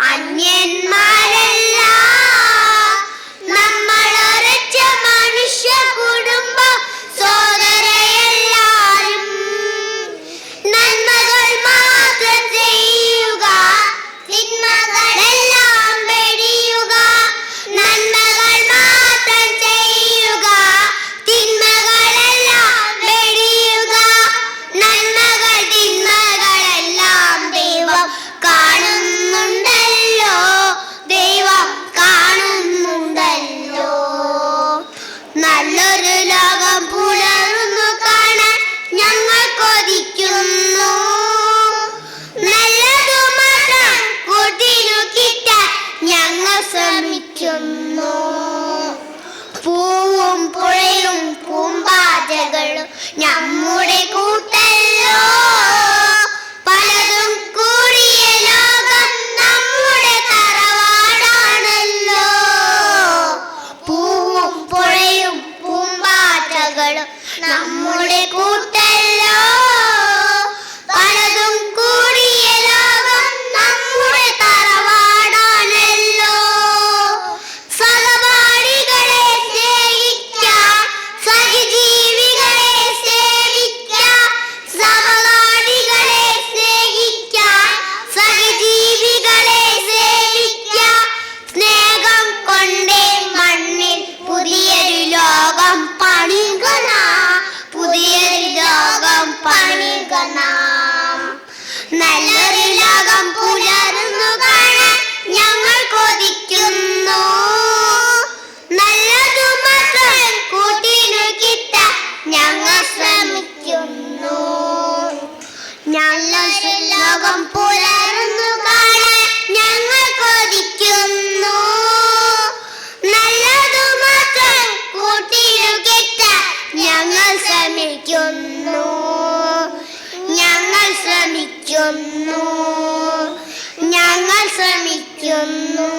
അന്യന്മാരല്ല നമ്മളൊരൊറ്റ മനുഷ്യ കുടുംബം സോദരരെല്ലാരും നന്മകൾ മാത്രം ചെയ്യുക തിന്മകളെല്ലാം വെടിയുക നന്മകൾ മാത്രം ചെയ്യുക തിന്മകളെല്ലാം വെടിയുക നന്മകൾ തിന്മകളെല്ലാം ദൈവം കാണുന്നുണ്ടല്ലോ ദൈവം കാണുന്നുണ്ടല്ലോ നല്ലൊരു ലോകം പുലർന്നു കാണാൻ ഞങ്ങൾ കൊതിക്കുന്നു നല്ലതു മാത്രം കൂട്ടിനു കിട്ടാൻ ഞങ്ങൾ ശ്രമിക്കുന്നു പൂവും പുഴയും പൂമ്പാറ്റകളും നമ്മുടെ കൂട്ടല്ലോ പലതും കൂടിയ ലോകം നമ്മുടെ തറവാടാണല്ലോ പൂവും പുഴയും പൂമ്പാറ്റകളും നമ്മുടെ കൂട്ടല്ലോ പലതും കൂടിയ ലോകം നമ്മുടെ തറവാടാണല്ലോ സഹപാഠികളെ സ്നേഹിക്കാം സഹജീവികളെ സേവിക്കാം സഹപാഠികളെ സ്നേഹിക്കാം സഹജീവികളെ സേവിക്കാം സ്നേഹം കൊണ്ടേ മണ്ണിൽ പുതിയൊരു ലോകം പണികണ പുതിയൊരു ലോകം പണികണ നല്ലൊരു ലോകം പുലർന്നു കാണാൻ ഞങ്ങൾ കൊതിക്കുന്നു നല്ലതു മാത്രം കൂട്ടിനു കിട്ടാൻ ഞങ്ങൾ ശ്രമിക്കുന്നു നല്ലൊരു ലോകം പുലർന്നു കാണാൻ ഞങ്ങൾ കൊതിക്കുന്നു നല്ലതു മാത്രം കൂട്ടിനു കിട്ടാൻ ഞങ്ങൾ ശ്രമിക്കുന്നു ഞങ്ങൾ ശ്രമിക്കുന്നു ഞങ്ങൾ ശ്രമിക്കുന്നു